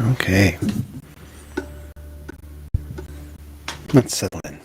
Okay, let's settle in.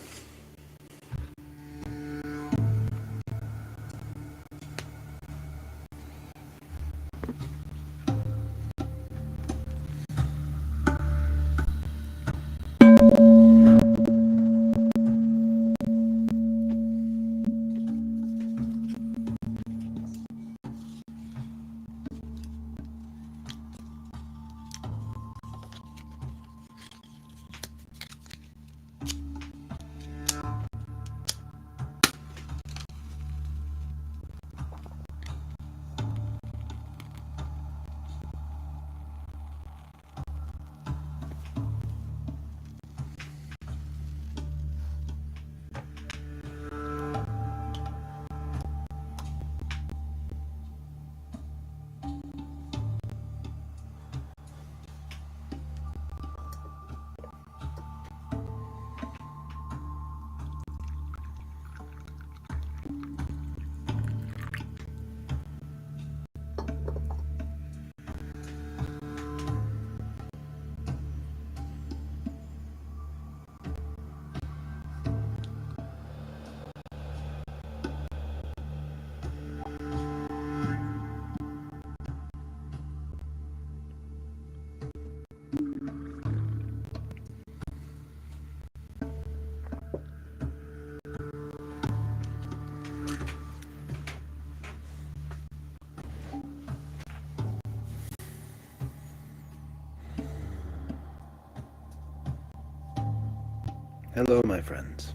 Hello, my friends.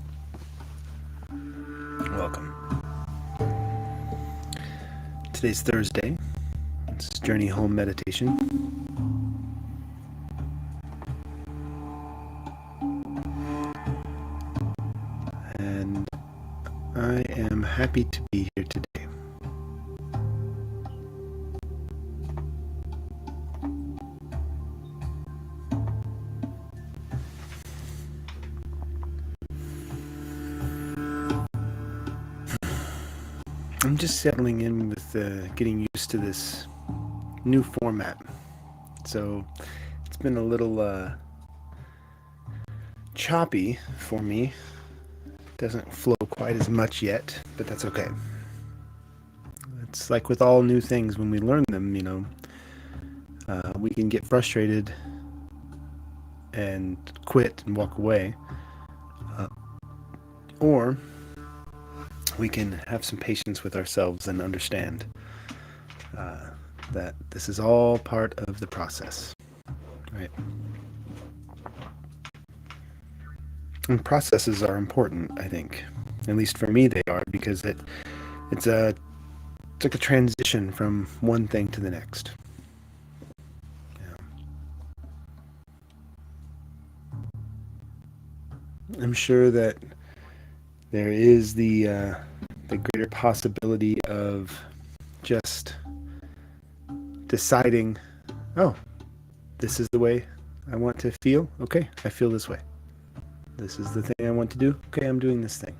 Welcome. Today's Thursday. It's Journey Home Meditation. And I am happy to be here today. I'm just settling in with getting used to this new format. So it's been a little choppy for me. Doesn't flow quite as much yet, but that's okay. It's like with all new things, when we learn them, we can get frustrated and quit and walk away. Or we can have some patience with ourselves and understand that this is all part of the process, right? And processes are important, I think. At least for me, they are, because it's like a transition from one thing to the next. I'm sure that there is the greater possibility of just deciding, oh, this is the way I want to feel. Okay, I feel this way. This is the thing I want to do. Okay, I'm doing this thing.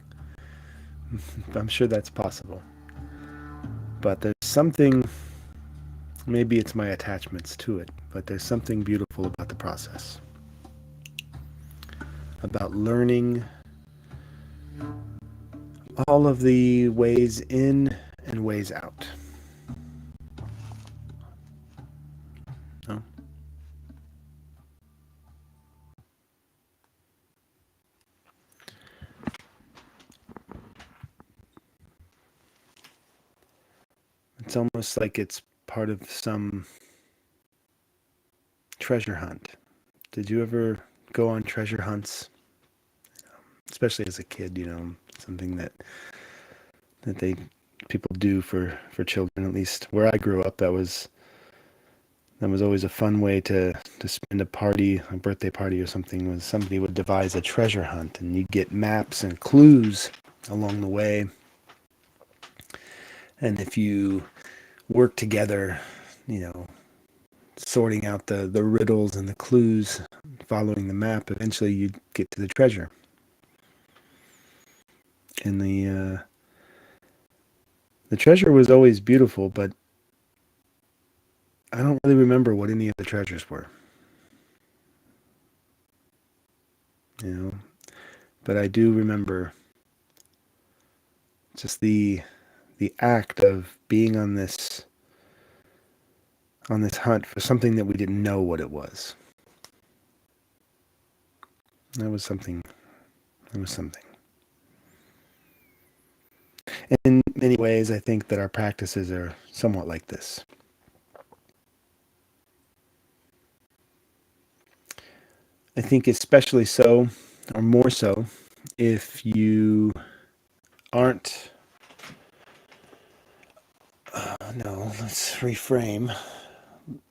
I'm sure that's possible. But there's something, maybe it's my attachments to it, but there's something beautiful about the process. About learning all of the ways in and ways out. No? It's almost like it's part of some treasure hunt. Did you ever go on treasure hunts? Especially as a kid, something that they people do for children, at least where I grew up. That was always a fun way to spend a party, a birthday party or something, was somebody would devise a treasure hunt and you'd get maps and clues along the way. And if you work together, sorting out the riddles and the clues, following the map, eventually you'd get to the treasure. And the treasure was always beautiful, but I don't really remember what any of the treasures were. you know. But I do remember just the act of being on this hunt for something that we didn't know what it was. That was something. That was something. In many ways, I think that our practices are somewhat like this. I think especially so, or more so, if you aren't. No, let's reframe.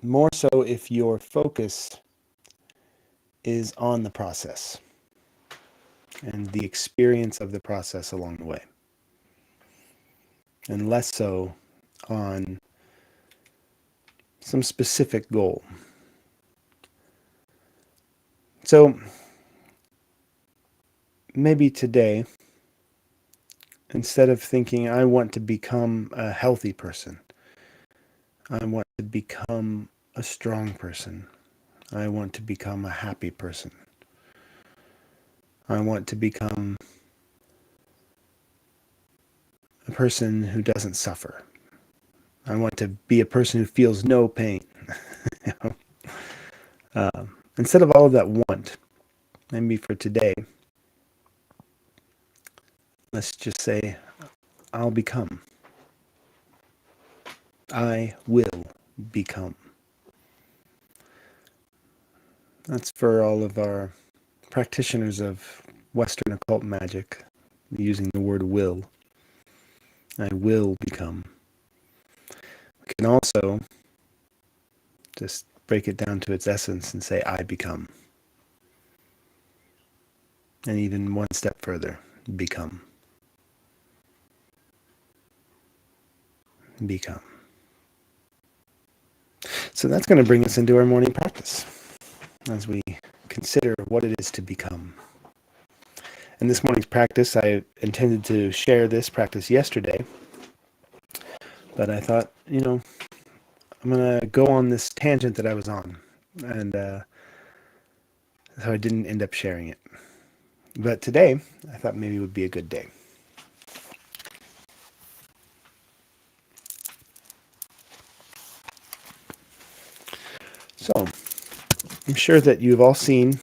More so if your focus is on the process and the experience of the process along the way, and less so on some specific goal. So maybe today, instead of thinking, I want to become a healthy person, I want to become a strong person, I want to become a happy person, I want to become a person who doesn't suffer, I want to be a person who feels no pain. You know? Instead of all of that want, maybe for today, let's just say, I'll become. I will become. That's for all of our practitioners of Western occult magic, using the word will. I will become. We can also just break it down to its essence and say, I become. And even one step further, become. Become. So that's going to bring us into our morning practice as we consider what it is to become. In this morning's practice, I intended to share this practice yesterday, but I thought, I'm going to go on this tangent that I was on, and so I didn't end up sharing it. But today, I thought maybe it would be a good day. So, I'm sure that you've all seen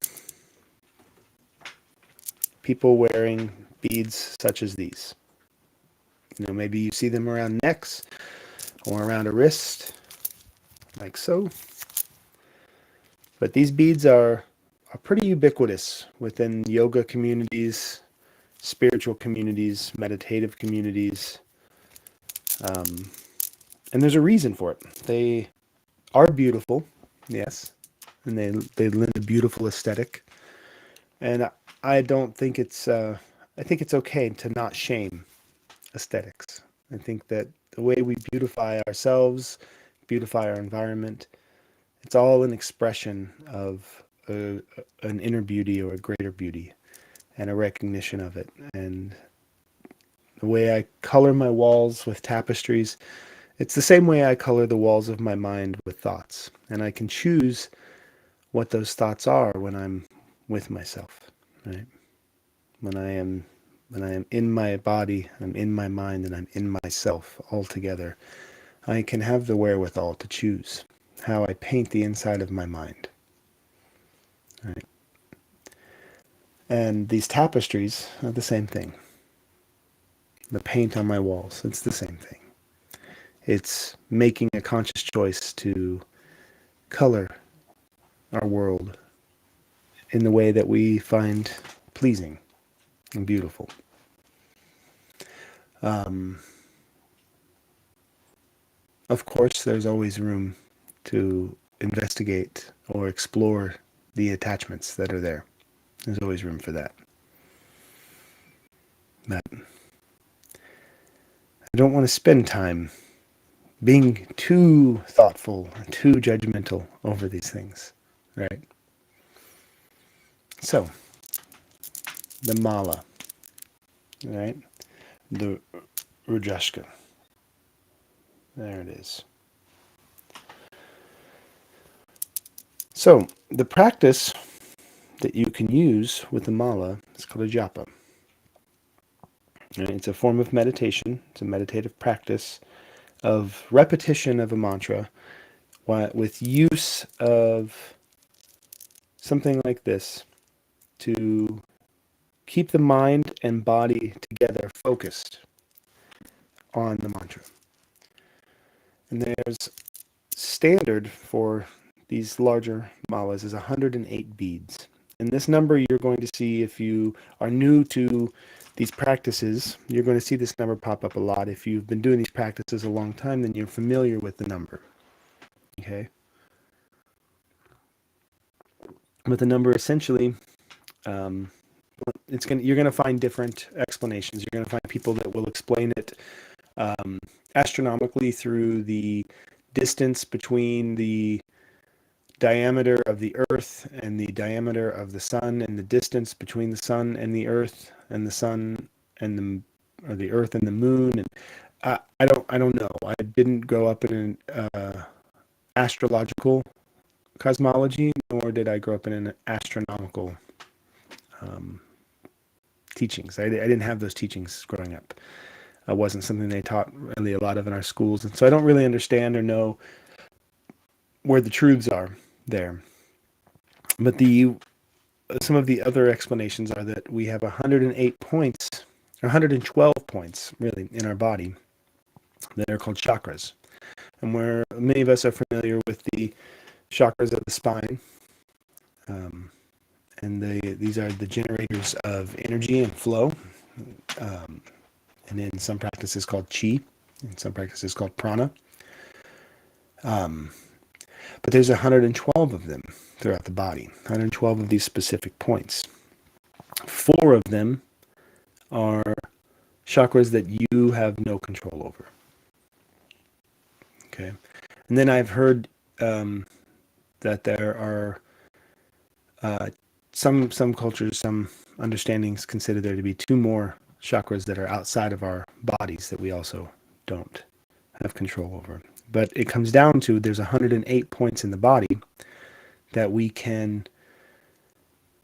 people wearing beads such as these. Maybe you see them around necks or around a wrist, like so. But these beads are pretty ubiquitous within yoga communities, spiritual communities, meditative communities. And there's a reason for it. They are beautiful, yes, and they lend a beautiful aesthetic. And I don't think I think it's okay to not shame aesthetics. I think that the way we beautify ourselves, beautify our environment, it's all an expression of an inner beauty or a greater beauty and a recognition of it. And the way I color my walls with tapestries, it's the same way I color the walls of my mind with thoughts. And I can choose what those thoughts are when I'm with myself, right? When I am in my body, I'm in my mind, and I'm in myself all together, I can have the wherewithal to choose how I paint the inside of my mind. Right? And these tapestries are the same thing. The paint on my walls, it's the same thing. It's making a conscious choice to color our world in the way that we find pleasing and beautiful. Of course, there's always room to investigate or explore the attachments that are there. There's always room for that. But I don't want to spend time being too thoughtful, too judgmental over these things, right? So, the mala, right? The Rudrashka. There it is. So, the practice that you can use with the mala is called a japa. Right? It's a form of meditation. It's a meditative practice of repetition of a mantra with use of something like this to keep the mind and body together focused on the mantra. And there's standard for these larger malas is 108 beads. And this number you're going to see if you are new to these practices, you're going to see this number pop up a lot. If you've been doing these practices a long time, then you're familiar with the number. Okay? But the number essentially, you're going to find different explanations. You're going to find people that will explain it astronomically through the distance between the diameter of the earth and the diameter of the sun, and the distance between the sun and the earth and the sun and the earth and the moon. And I don't know. I didn't grow up in an astrological cosmology, nor did I grow up in an astronomical teachings. I didn't have those teachings growing up. It wasn't something they taught really a lot of in our schools, and so I don't really understand or know where the truths are there. But some of the other explanations are that we have 108 points, or 112 points, really, in our body that are called chakras. And where many of us are familiar with the chakras of the spine, and these are the generators of energy and flow. And in some practices called chi, in some practices called prana. But there's 112 of them throughout the body, 112 of these specific points. 4 of them are chakras that you have no control over. Okay. And then I've heard that there are some cultures, some understandings consider there to be 2 more chakras that are outside of our bodies that we also don't have control over. But it comes down to there's 108 points in the body that we can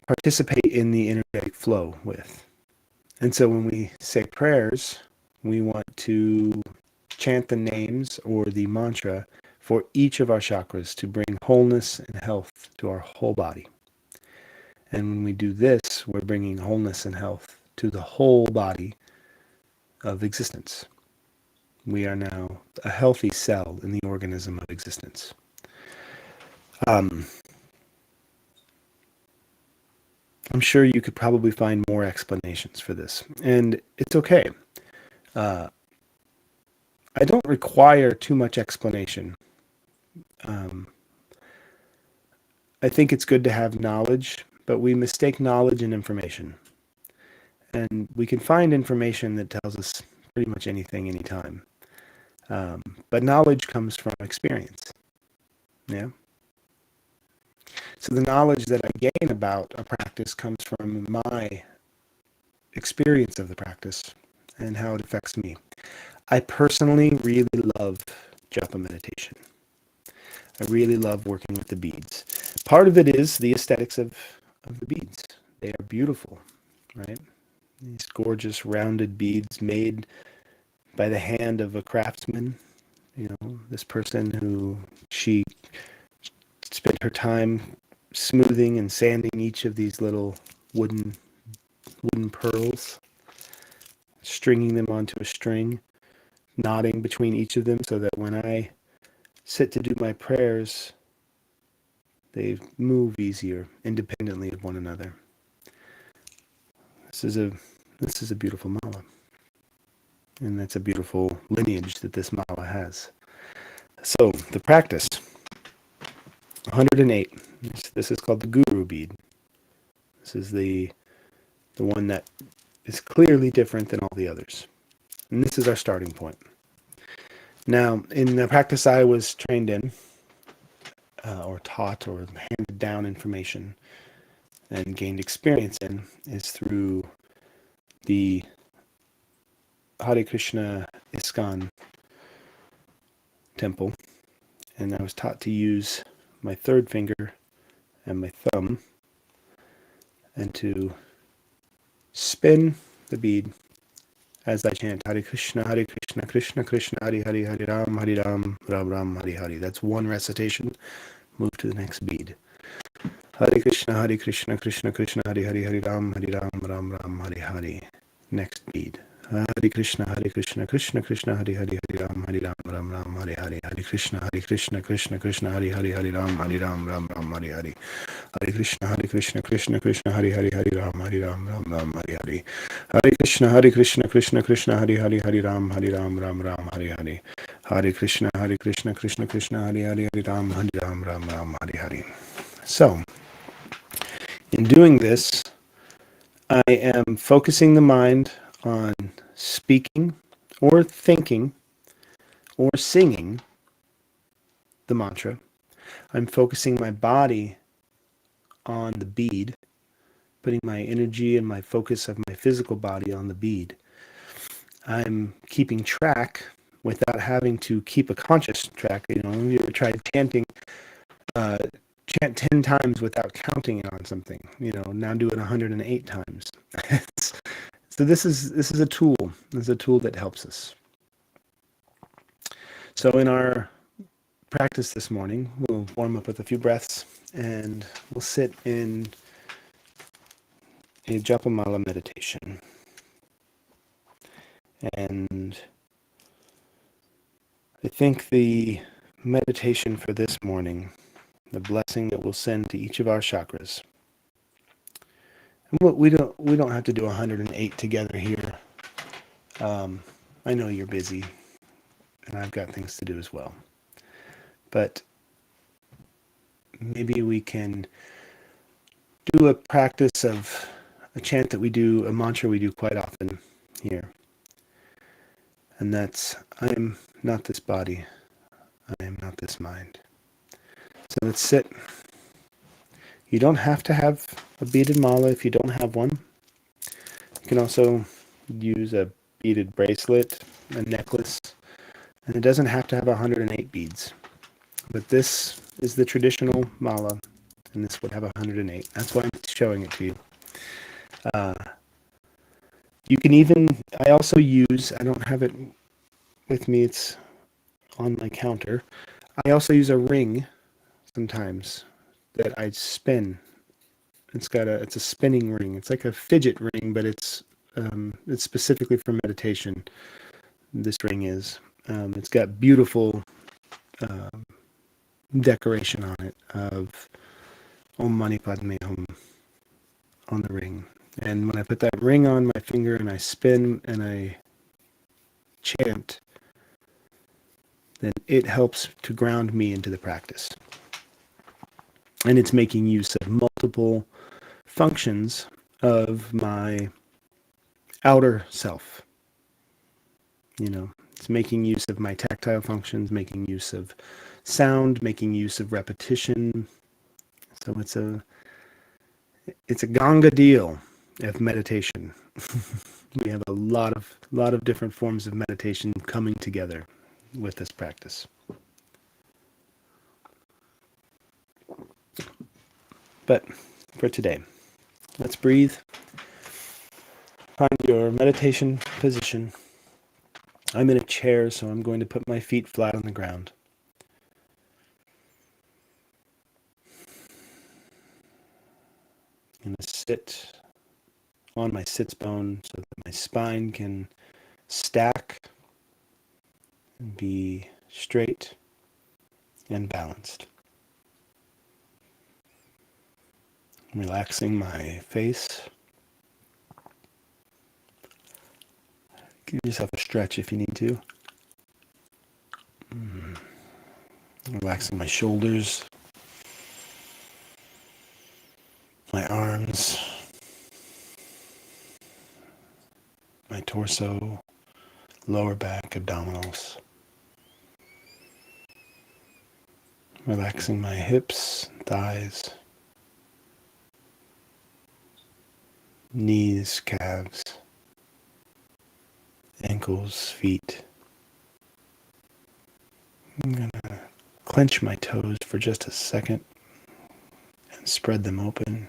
participate in the energetic flow with. And so when we say prayers, we want to chant the names or the mantra for each of our chakras to bring wholeness and health to our whole body. And when we do this, we're bringing wholeness and health to the whole body of existence. We are now a healthy cell in the organism of existence. I'm sure you could probably find more explanations for this, and it's okay. I don't require too much explanation. I think it's good to have knowledge, but we mistake knowledge and information. And we can find information that tells us pretty much anything, anytime. But knowledge comes from experience. Yeah. So the knowledge that I gain about a practice comes from my experience of the practice and how it affects me. I personally really love japa meditation. I really love working with the beads. Part of it is the aesthetics of the beads. They are beautiful, right? These gorgeous rounded beads made by the hand of a craftsman. You know, this person who she spent her time smoothing and sanding each of these little wooden pearls, stringing them onto a string, knotting between each of them so that when I sit to do my prayers, they move easier independently of one another. This is a beautiful mala. And that's a beautiful lineage that this mala has. So the practice, 108. This is called the guru bead. This is the one that is clearly different than all the others. And this is our starting point. Now, in the practice I was trained in, or taught, or handed down information and gained experience in, is through the Hare Krishna ISKCON temple. And I was taught to use my third finger and my thumb and to spin the bead as I chant Hare Krishna, Krishna Krishna, Hare Hare, Hare Ram, Ram Ram, Hare Hare. That's one recitation. Move to the next bead. Hare Krishna, Krishna Krishna, Hare Hare, Hare Ram, Ram Ram, Hare Hare. Next bead. Hare Krishna, Krishna Krishna, Hare Hare, Hare Ram, Ram Hare Hare. Hare Krishna, Krishna Krishna, Hare Hare, Hare Ram, Ram Ram, Hare Hare. Hare Krishna, Krishna Krishna, Hare Hare, Hare Ram, Ram Ram, Hare Hare. Hare Krishna, Krishna Krishna, Hare Hare, Hare Ram, Ram Ram, Hare Hare. Hare Krishna, Krishna Krishna, Hare Hare, Hare Ram, Ram, Hare Hare. So, in doing this, I am focusing the mind on speaking or thinking or singing the mantra. I'm focusing my body on the bead, putting my energy and my focus of my physical body on the bead. I'm keeping track without having to keep a conscious track. You know, you ever tried chanting, chant 10 times without counting it on something, you know, now do it 108 times. So this is a tool. This is a tool that helps us. So in our practice this morning, we'll warm up with a few breaths and we'll sit in a japamala meditation. And I think the meditation for this morning, the blessing that we'll send to each of our chakras. And we don't have to do 108 together here. I know you're busy, and I've got things to do as well. But maybe we can do a practice of a chant that we do, a mantra we do quite often here. And that's, I am not this body, I am not this mind. So let's sit. You don't have to have a beaded mala if you don't have one. You can also use a beaded bracelet, a necklace, and it doesn't have to have 108 beads. But this is the traditional mala, and this would have 108. That's why I'm showing it to you. You can even, I also use, I don't have it with me, it's on my counter. I also use a ring sometimes that I spin. It's a spinning ring. It's like a fidget ring, but it's specifically for meditation. This ring is. It's got beautiful decoration on it of Om Mani Padme Hum on the ring. And when I put that ring on my finger and I spin and I chant, then it helps to ground me into the practice. And it's making use of multiple functions of my outer self. You know, it's making use of my tactile functions, making use of sound, making use of repetition. So it's a Ganga deal of meditation. We have a lot of different forms of meditation coming together with this practice. But for today, let's breathe. Find your meditation position. I'm in a chair, so I'm going to put my feet flat on the ground. I'm going to sit on my sits bone so that my spine can stack and be straight and balanced. I'm relaxing my face. Give yourself a stretch if you need to. Relaxing my shoulders, my arms, my torso, lower back, abdominals. Relaxing my hips, thighs, knees, calves, ankles, feet. I'm going to clench my toes for just a second and spread them open.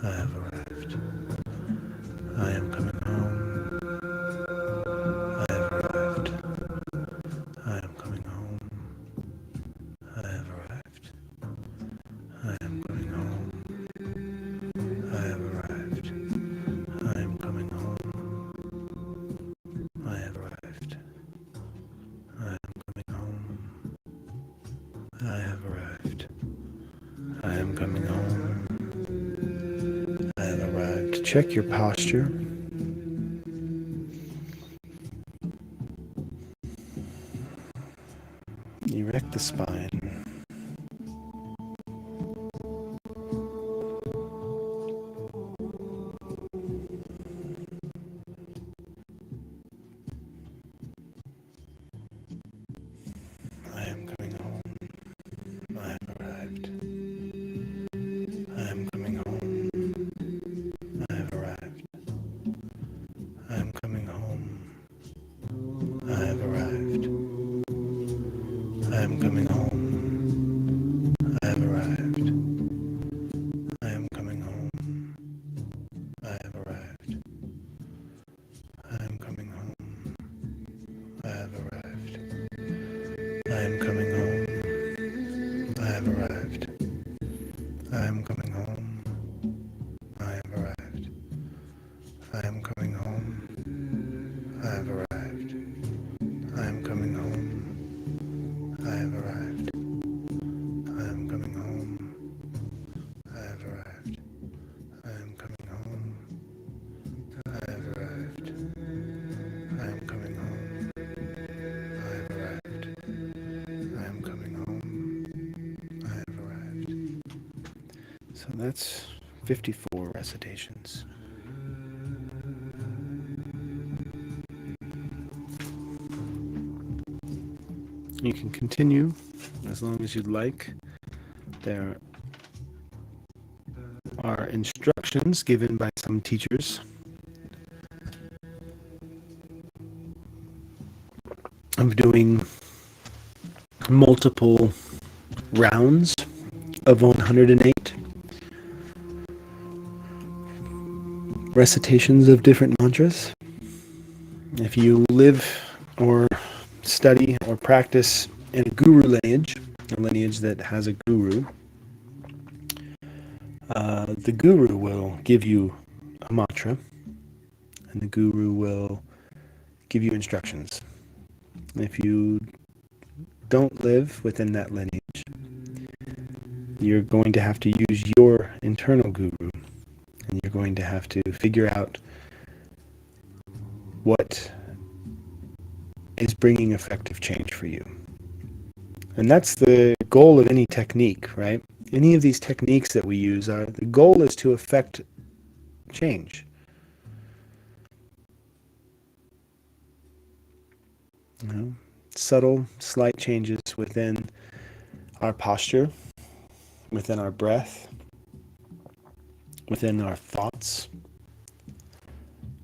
I have arrived. I am coming home. I have arrived. I am coming home. I have arrived. I am coming home. I have arrived. I am coming home. I have arrived. I am coming home. I have arrived. I am coming home. I have arrived. Check your posture. Erect the spine. I am coming home. I have arrived. I am coming home. I have arrived. I am coming home. I have arrived. I am coming home. I have arrived. I am coming home. I have arrived. I am coming home. I have arrived. I am coming home. I have arrived. I am coming home. I have arrived. I am coming home. I have arrived. I am coming home. I have arrived. I am coming home. I have arrived. I am coming home. I have arrived. I am coming home. I have arrived. I am coming home. I have arrived. So that's 54 recitations. You can continue as long as you'd like. There are instructions given by some teachers of doing multiple rounds of 108 recitations of different mantras. If you live or study or practice in a guru lineage, a lineage that has a guru, the guru will give you a mantra, and the guru will give you instructions. If you don't live within that lineage, you're going to have to use your internal guru, and you're going to have to figure out what is bringing effective change for you. And that's the goal of any technique, right? Any of these techniques that we use, the goal is to affect change. You know, subtle, slight changes within our posture, within our breath, within our thoughts,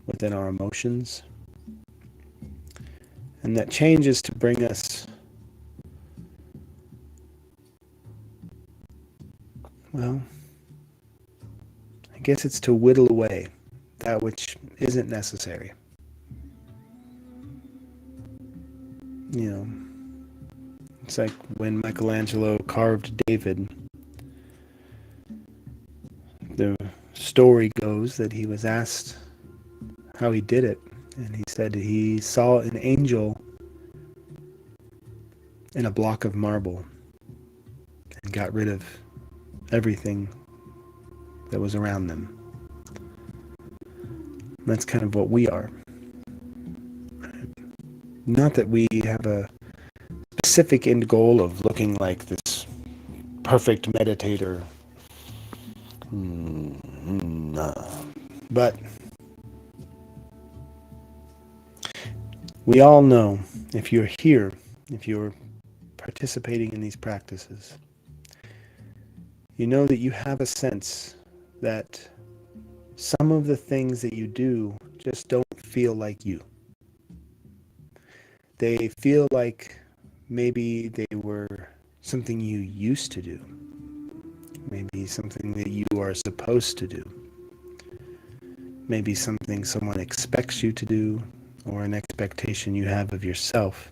within our emotions. And that change is to bring us, well, I guess it's to whittle away that which isn't necessary. You know, it's like when Michelangelo carved David. The story goes that he was asked how he did it, and he said he saw an angel in a block of marble and got rid of everything that was around them. And that's kind of what we are. Not that we have a specific end goal of looking like this perfect meditator. But we all know, if you're here, if you're participating in these practices, you know that you have a sense that some of the things that you do just don't feel like you. They feel like maybe they were something you used to do. Maybe something that you are supposed to do. maybe something someone expects you to do, or an expectation you have of yourself.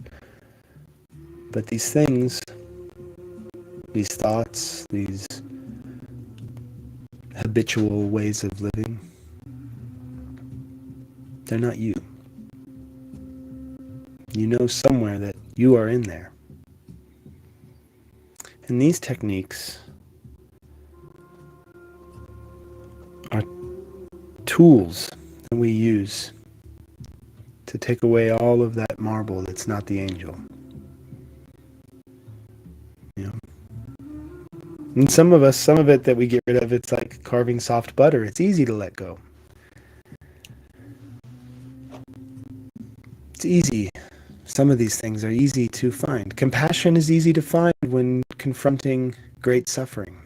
But these things, these thoughts, these habitual ways of living, they're not you. You know somewhere that you are in there. And these techniques are tools that we use to take away all of that marble that's not the angel. You know? And some of us, some of it that we get rid of, it's like carving soft butter. It's easy to let go. It's easy. Some of these things are easy to find. Compassion is easy to find when confronting great suffering.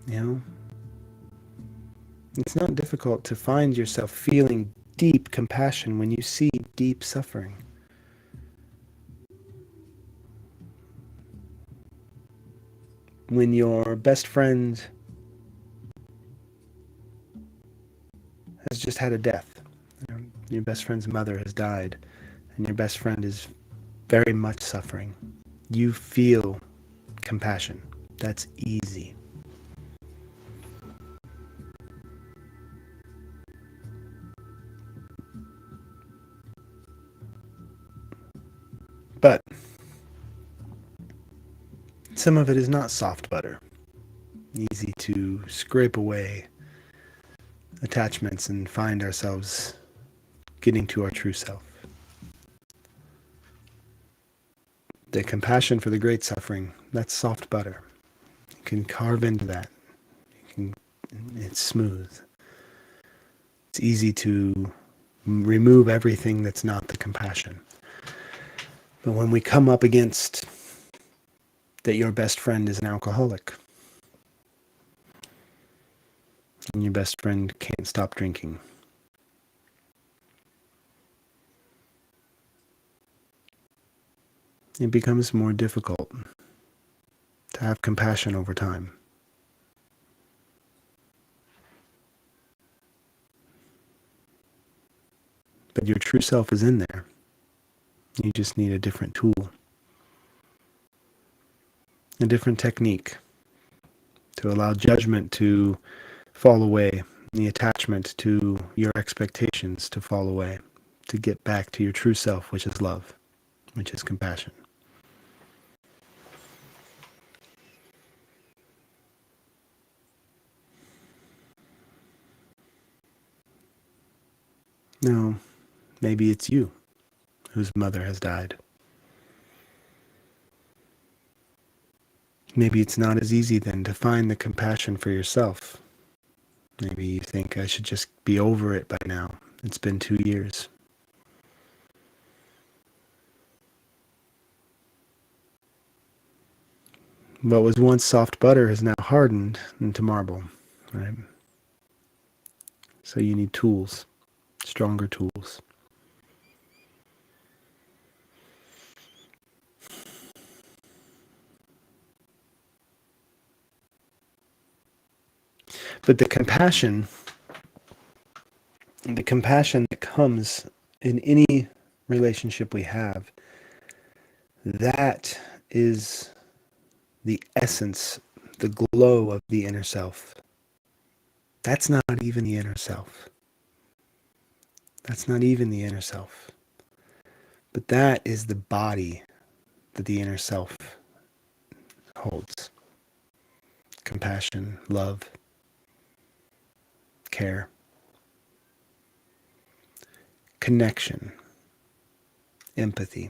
You know? It's not difficult to find yourself feeling deep compassion when you see deep suffering. When your best friend has just had a death, you know, your best friend's mother has died, and your best friend is very much suffering, you feel compassion. That's easy. But some of it is not soft butter, easy to scrape away attachments and find ourselves getting to our true self. The compassion for the great suffering, that's soft butter. You can carve into that. It's smooth. It's easy to remove everything that's not the compassion. But when we come up against that your best friend is an alcoholic, and your best friend can't stop drinking, it becomes more difficult to have compassion over time. But your true self is in there. You just need a different tool, a different technique to allow judgment to fall away, the attachment to your expectations to fall away, to get back to your true self, which is love, which is compassion. No, maybe it's you whose mother has died. Maybe it's not as easy then to find the compassion for yourself. Maybe you think I should just be over it by now. It's been 2 years. What was once soft butter is now hardened into marble, right? So you need tools, stronger tools. But the compassion that comes in any relationship we have, that is the essence, the glow of the inner self. That's not even the inner self. That's not even the inner self. But that is the body that the inner self holds. Compassion, love, care, connection, empathy.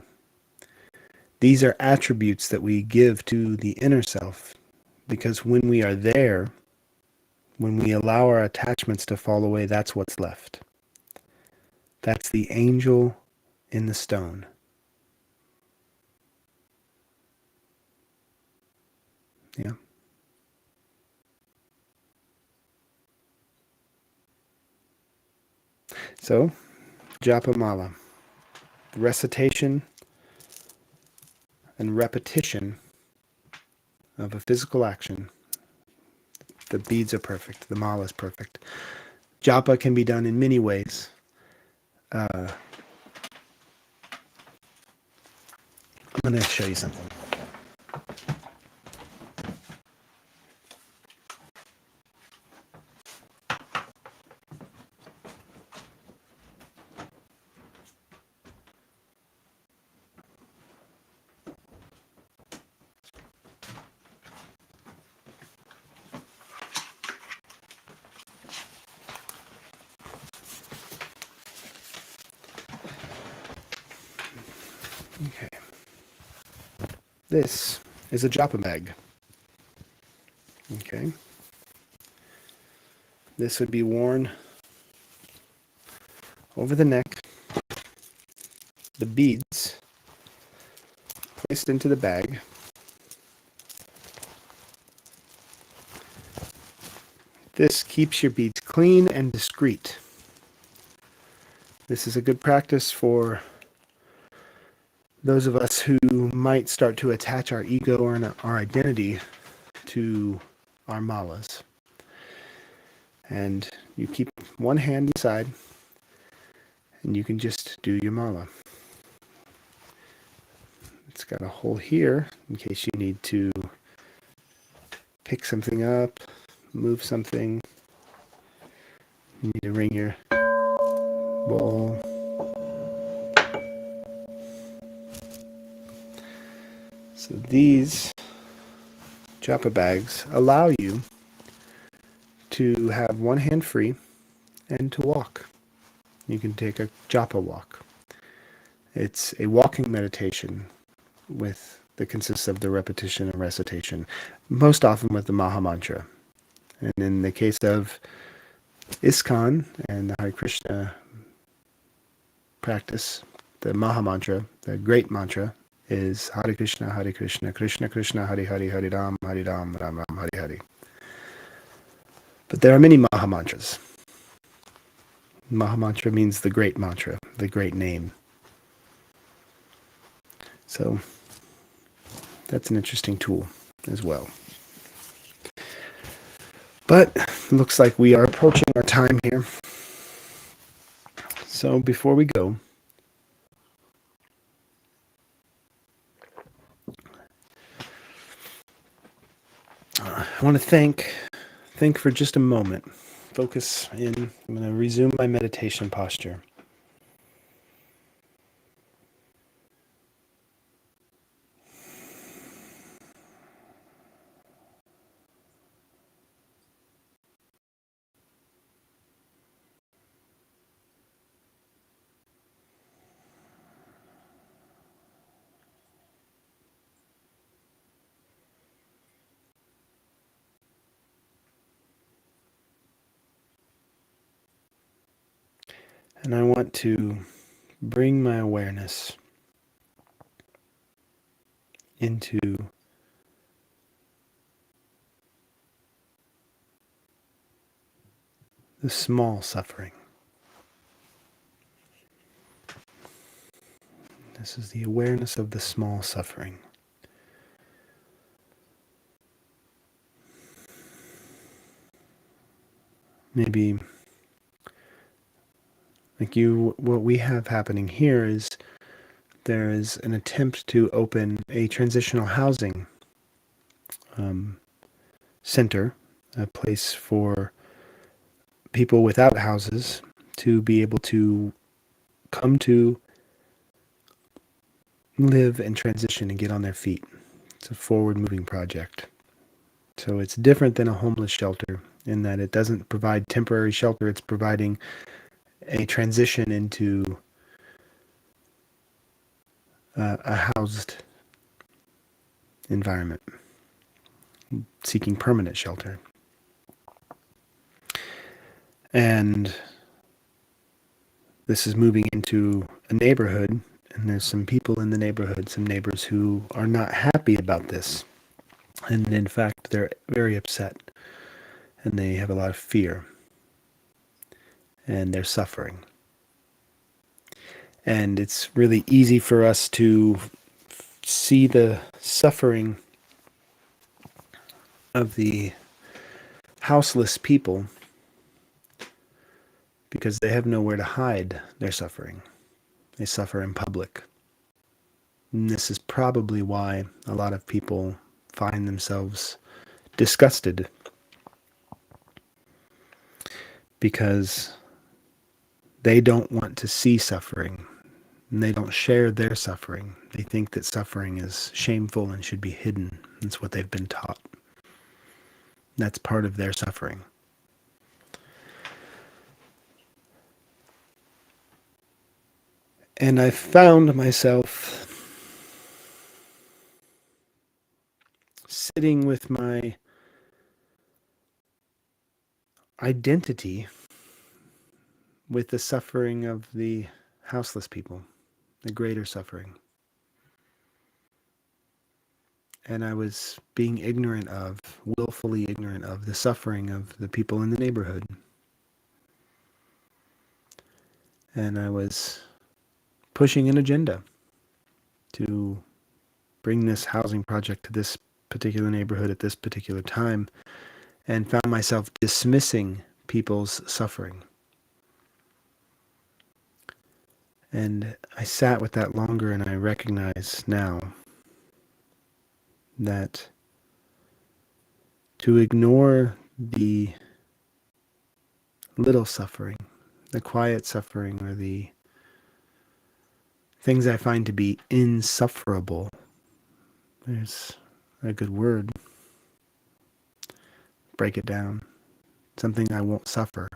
These are attributes that we give to the inner self because when we are there, when we allow our attachments to fall away, that's what's left. That's the angel in the stone. Yeah. So, japamala, recitation and repetition of a physical action The beads are perfect. The mala is perfect. Japa can be done in many ways. I'm going to show you something. Okay. This is a japa bag. Okay. This would be worn over the neck. The beads placed into the bag. This keeps your beads clean and discreet. This is a good practice for those of us who might start to attach our ego or our identity to our malas. And you keep one hand inside, and you can just do your mala. It's got a hole here in case you need to pick something up, move something. You need to ring your bowl. So these japa bags allow you to have one hand free and to walk. You can take a japa walk. It's a walking meditation that consists of the repetition and recitation, most often with the Maha Mantra. And in the case of ISKCON and the Hare Krishna practice, the Maha Mantra, the great mantra, is Hare Krishna, Krishna Krishna, Hare Hare, Hare Ram, Ram Ram, Hare Hare. But there are many Maha Mantras. Maha Mantra means the great mantra, the great name. So that's an interesting tool as well. But it looks like we are approaching our time here. So before we go, I want to think for just a moment. Focus in. I'm going to resume my meditation posture. And I want to bring my awareness into the small suffering. This is the awareness of the small suffering. Maybe what we have happening here is there is an attempt to open a transitional housing center, a place for people without houses to be able to come to live and transition and get on their feet. It's a forward-moving project. So it's different than a homeless shelter in that it doesn't provide temporary shelter. It's providing a transition into a housed environment, seeking permanent shelter. And this is moving into a neighborhood, and there's some people in the neighborhood, some neighbors who are not happy about this. And in fact, they're very upset, and they have a lot of fear, and they're suffering. And it's really easy for us to see the suffering of the houseless people because they have nowhere to hide their suffering. They suffer in public. And this is probably why a lot of people find themselves disgusted, because they don't want to see suffering and they don't share their suffering. They think that suffering is shameful and should be hidden. That's what they've been taught. That's part of their suffering. And I found myself sitting with my identity with the suffering of the houseless people, the greater suffering. And I was being ignorant of, willfully ignorant of, the suffering of the people in the neighborhood. And I was pushing an agenda to bring this housing project to this particular neighborhood at this particular time, and found myself dismissing people's suffering. And I sat with that longer, and I recognize now that to ignore the little suffering, the quiet suffering, or the things I find to be insufferable, there's a good word, break it down, something I won't suffer,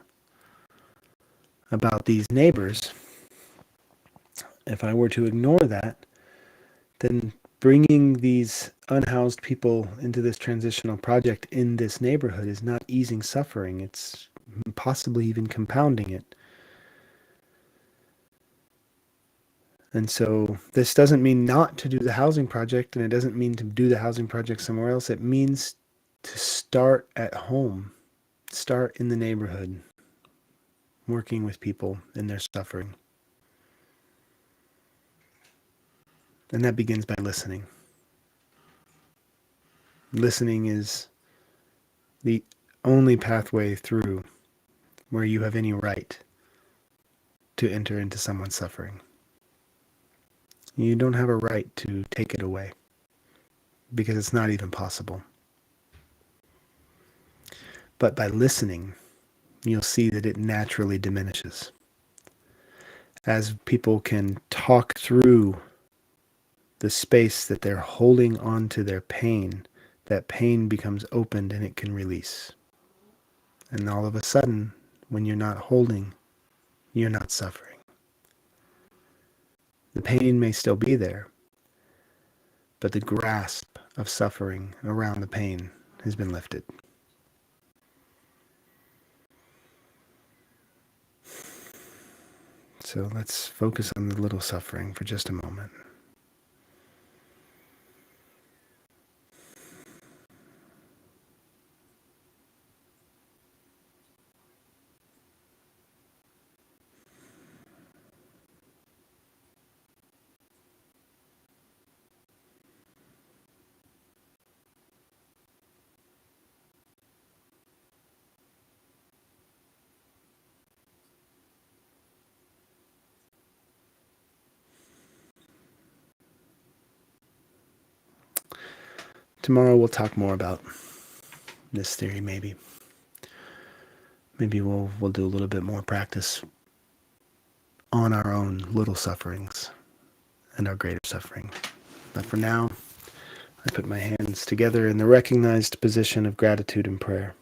about these neighbors, if I were to ignore that, then bringing these unhoused people into this transitional project in this neighborhood is not easing suffering. It's possibly even compounding it. And so this doesn't mean not to do the housing project, and it doesn't mean to do the housing project somewhere else. It means to start at home, start in the neighborhood, working with people in their suffering. And that begins by listening. Listening is the only pathway through where you have any right to enter into someone's suffering. You don't have a right to take it away, because it's not even possible. But by listening, you'll see that it naturally diminishes. As people can talk through the space that they're holding on to their pain, that pain becomes opened and it can release. And all of a sudden, when you're not holding, you're not suffering. The pain may still be there, but the grasp of suffering around the pain has been lifted. So let's focus on the little suffering for just a moment. Tomorrow we'll talk more about this theory, maybe. Maybe we'll do a little bit more practice on our own little sufferings and our greater suffering. But for now, I put my hands together in the recognized position of gratitude and prayer.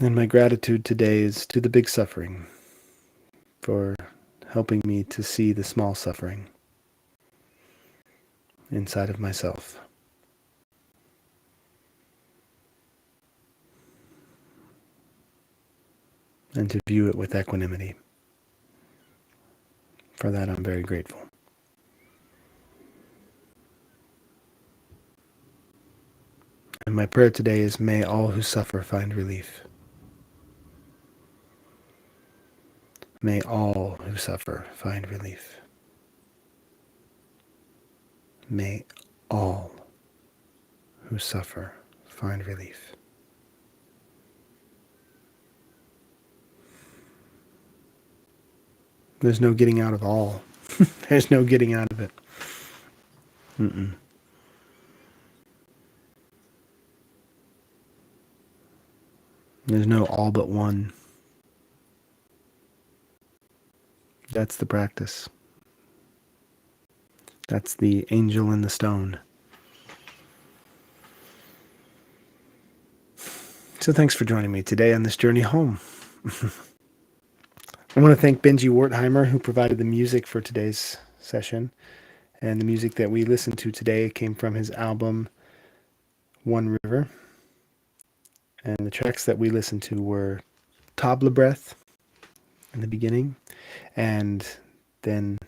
And my gratitude today is to the big suffering for helping me to see the small suffering inside of myself. And to view it with equanimity. For that, I'm very grateful. And my prayer today is, may all who suffer find relief. May all who suffer find relief. May all who suffer find relief. There's no getting out of all. There's no getting out of it. Mm-mm. There's no all but one. That's the practice. That's the angel in the stone. So thanks for joining me today on this journey home. I want to thank Benji Wertheimer, who provided the music for today's session. And the music that we listened to today came from his album, One River. And the tracks that we listened to were Tabla Breath in the beginning. And then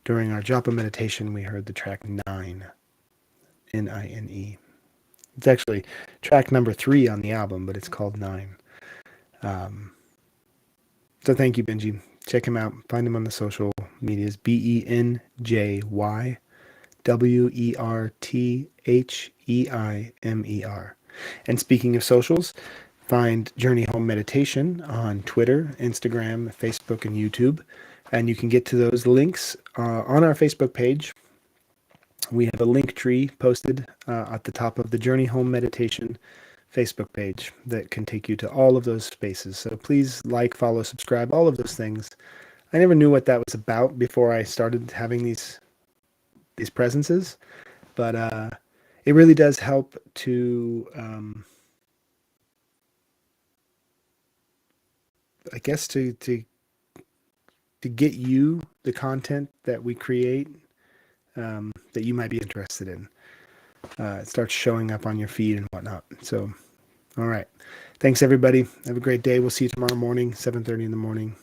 during our japa meditation, we heard the track 9, Nine. It's actually track number 3 on the album, but it's called 9. So thank you, Benji. Check him out. Find him on the social medias. BenjyWertheimer. And speaking of socials, find Journey Home Meditation on Twitter, Instagram, Facebook, and YouTube. And you can get to those links on our Facebook page. We have a link tree posted at the top of the Journey Home Meditation Facebook page that can take you to all of those spaces. So please like, follow, subscribe, all of those things. I never knew what that was about before I started having these presences, but it really does help to, I guess, to get you the content that we create that you might be interested in. It starts showing up on your feed and whatnot. So, all right. Thanks, everybody. Have a great day. We'll see you tomorrow morning, 7:30 in the morning.